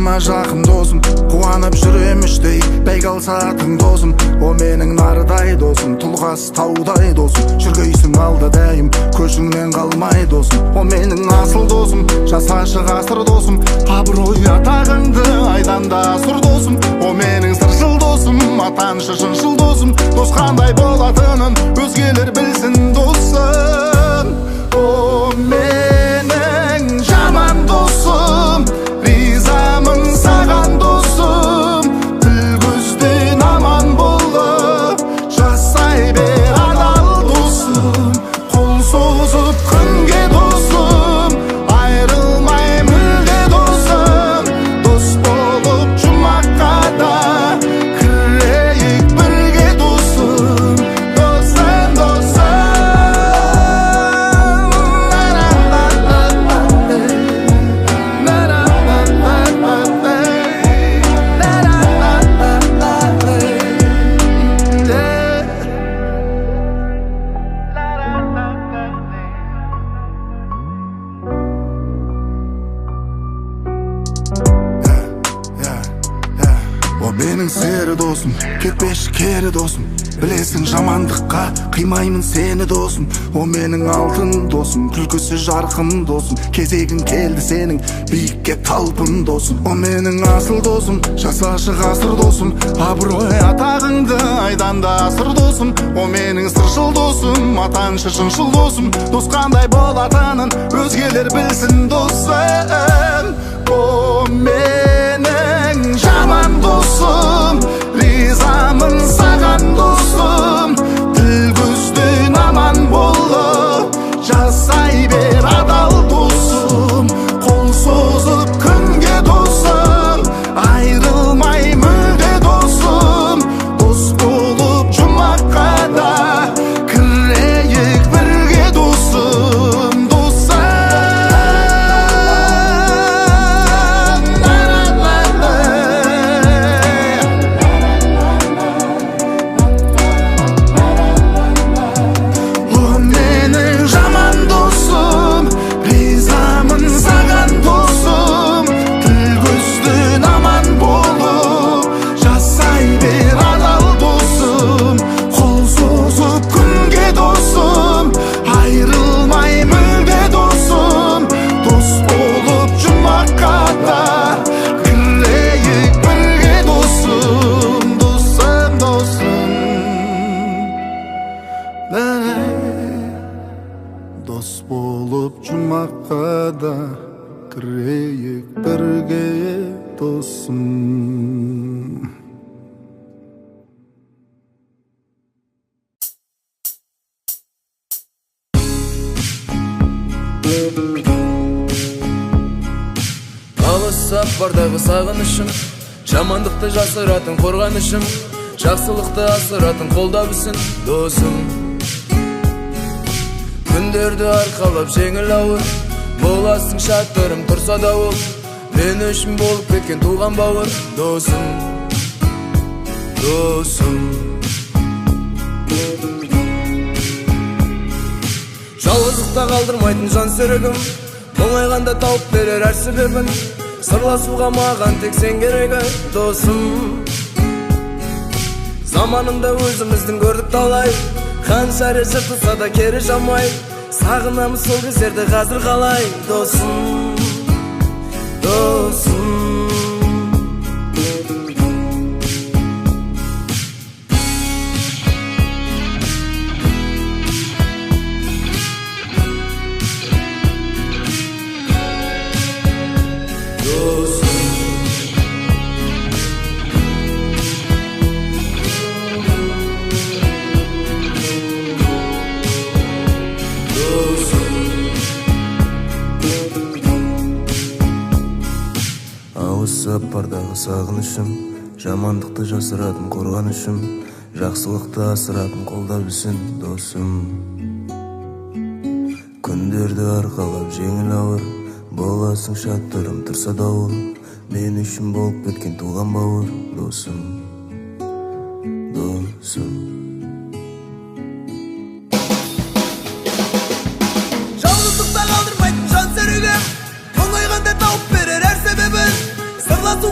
ғана жақын досым, қуанып жүрем іштей бәйге алсатың досым. О менің нардай досым, тұлғасы таудай досым, жүргейсің алда дәйім, көшіңнен қалмай досым. О менің асыл досым, жасашы ғасыр досым, абырой атағыңды айдан да асыр досым. О менің сыршыл досым, атаншы шыншыл досым, дос қандай болатынын өзгелер білсін досым. О менің жаман досым, ризамын саған досым, тіл көзден аман болып жасай бер адал досым. Қол созып күнге досым, айрылмай мүлде досым, дос болып жұмаққа да кірейік бірге досым. Досым, досым. О менің сері досым, кетпеші кері досым, білесің жамандыққа қимаймын сені досым. О менің алтын досым, күлкісі жарқын досым, кезегің келді сенің биікке талпын досым. О менің асыл досым, жасашы ғасыр досым, абырой атағыңды айдан да асыр досым. О менің сыршыл досым, атаншы шыншыл досым, дос қандай болатынын өзгелер білсін досым. О менің жаман досым, ризамын саған досым, тіл көзден аман болып жасай бер адал досым. Қол созып күнге досым, айрылмай мүлде досым, дос болып жұмаққа да кірейік бірге досым. Дос болып жұмаққа да кірейік бірге досым. Алысап бардағы сағынышым, жамандықты жасыратын қорғанышым, жақсылықты асыратын қолдап үшін досым. Күндерді арқалап жеңіл ауыр, боласың шаттырым тұрса дауыл, мен үшін болып кеткен туған бауыр досым. Досым. Жалғыздықта қалдырмайтын жан серігім, мұңайғанда тауып берер әр себебін, сырласуға маған тек сен керегі досым. Заманында өзіміздің көрдік талай, қанша рет жыртылса да кері жамай, сағынамыз сол кездерді қазір қалай досым. Досым. Сапардағы сағынышым, жамандықты жасыратын қорғанышым, жақсылықты асыратын қолдап үшін досым. Күндерді арқалап жеңіл ауыр, боласың шаттырым тұрса дауыл, мен үшін болып кеткен туған бауыр досым. Досым. Жалғыздықта қалдырмайтын жан серігім, мұңайғанда тауып берер әр себебін, сырласу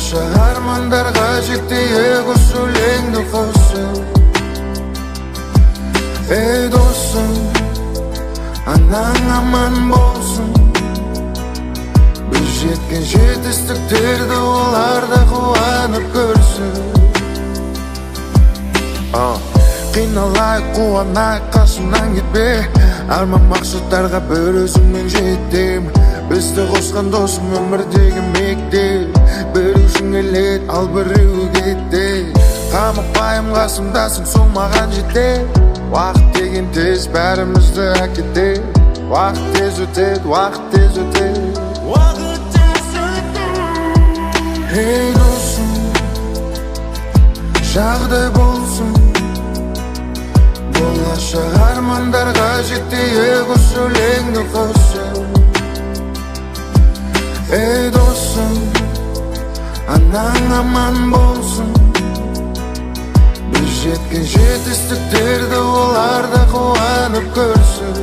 болашақ армандарға жетейік осы өлеңді қосып. Ей досым, анаң аман болсын. Біз жеткен жетістіктерді олар да қуанып көрсін. Қиналайық, қуанайық, қасымнан кетпе. Арман мақсаттарға бір өзіңмен жетем. Бізді қосқан досым өмірдегі мектеп. Біреусің келеді, ал біреуі кетті. Қамықпайым, қасымдасың, сол маған жетеді. Уақыт деген тез бәрімізді әкетеді. Уақыт тез өтеді, уақыт тез өтеді. Уақыт тез өтеді. Ей досым, жағдай болсын. Болашақ армандарға жетейік осы өлеңді қосып. Ей досым, анаң аман болсын. Біз жеткен жетістіктерді олар да қуанып көрсін.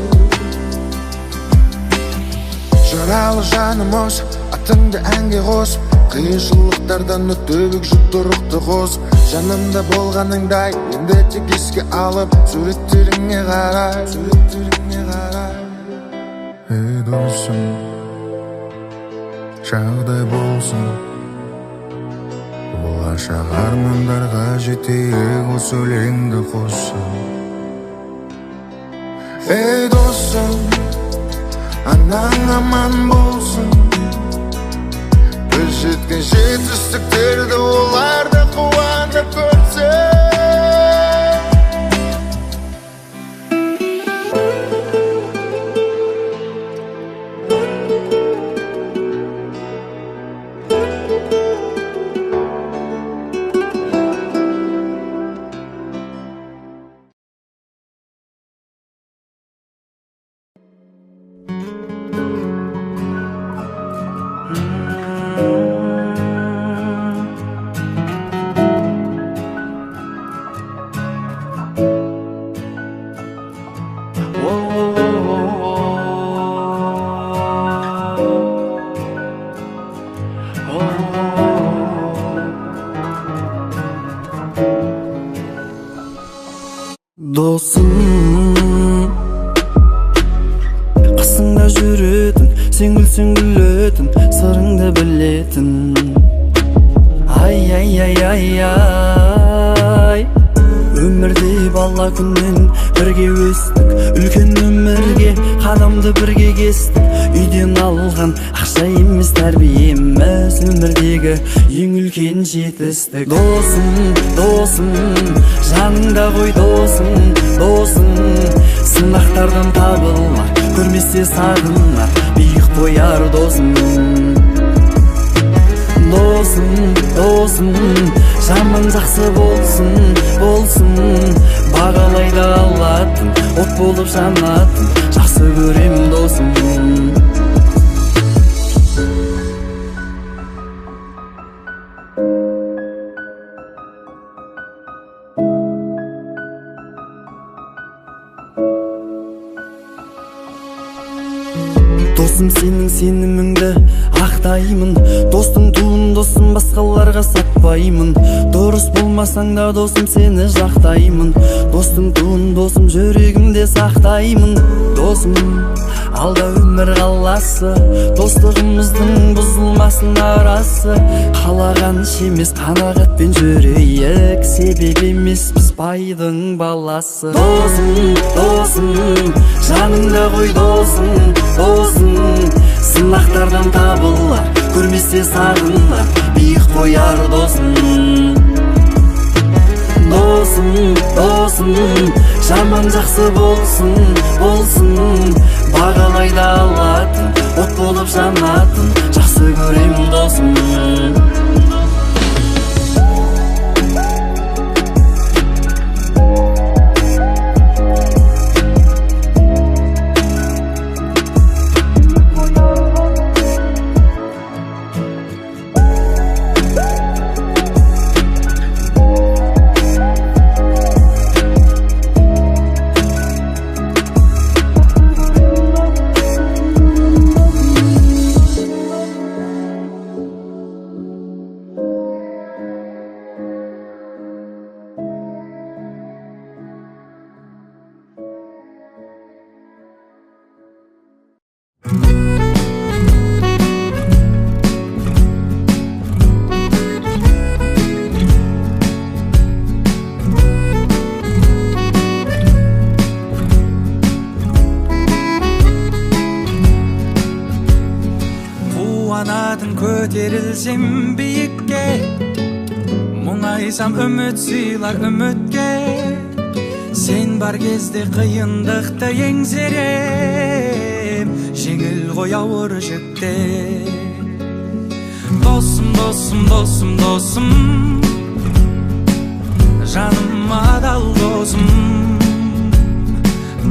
Жаралы жаным осы, атыңды әнге қосып. Қиыншылықтардан өтіп жұттырықты қосып. Жанымда болғаныңдай енді тек еске алып. Суреттеріңе қарай, суреттеріңе қарай. Ей досым, жағдай болсын. Болашақ армандарға жетейік осы өлеңді қосып. Ей досым, анаң аман болсын. Біз жеткен жетістіктерді олар да қуанып көрсін. Досым, қасыңда жүретін, сен күлсең күлетін, сырыңды білетін. Ай, ай, ай, ай, ай. Өмірде бала күннен бірге өстік, үлкен өмірге қадамды бірге кестік. Үйден алған ақша емес тәрбиеміз, өмірдегі ең үлкен жетістік. Досым, досым, жаныңда ғой досым, досым. Сынақтардан табылар, көрмесе сағынар, биік қояр досым. Досым, досым, жаман жақсы болсын, болсын. Бағалайды алатын, от болып жанатын, жақсы көрем досым. Досым, сенің сеніміңді ақтаймын. Достың туын досым, басқаларға сатпаймын. Дұрыс болмасаң да досым, сені жақтаймын. Достың туын досым, жүрегімде сақтаймын. Досым, алда өмір қаласы, достығымыздың бұзылмасын арасы. Қалаған емес қанағатпен жүрейік, себеп емес біз байдың баласы. Досым, досым, жаныңда ғой досым, досым. Сынақтардан табылар, көрмесе сағынар, биік қояр досым. Досым, досым, жаман жақсы болсын, болсын. Бағалайды алатын, от болып жанатын, жақсы көрем досым. келсем биікке, мұңайсам үміт сыйлар үмітке. Сен бар кезде қиындықты еңсерем, жеңіл ғой ауыр жүкте. Досым, досым, досым, досым, жаныма адал досым.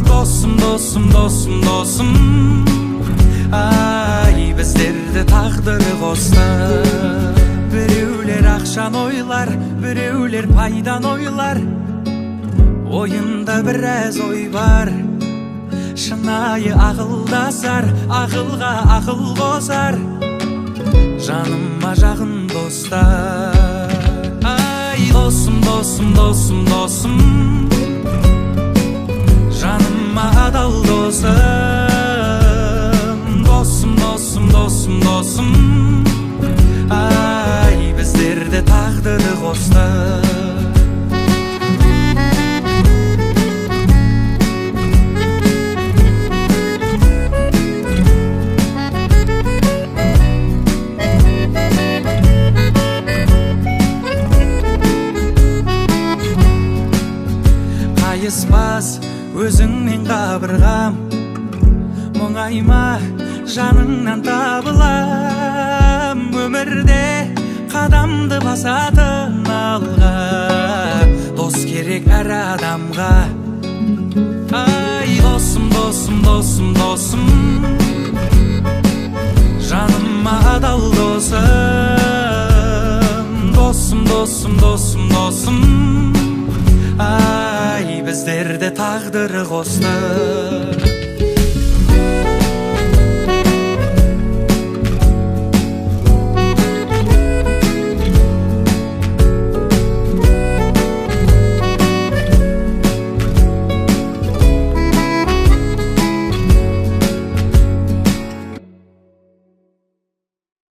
Досым, досым, досым, досым, ай, біздерді тағдыр қосты. Біреулер ақшан ойлар, біреулер пайдан ойлар. Ойында біраз ой бар, шынайы ақылдасар, ақылға ақыл қосар. Жаныма жақын достар. Ай, досым, досым, досым, досым, жаныма адал досым. Досым, досым, досым, досым, ай, біздерді тағдыр қосты. Қайыспас өзіңнен қабырғам, мұңайма жаныңнан табылам. Өмірде қадамды басатын алға, дос керек әр адамға. Ай, досым, досым, досым, досым, жаныма адал досым. Досым, досым, досым, досым, ай, біздерді тағдыр қосты.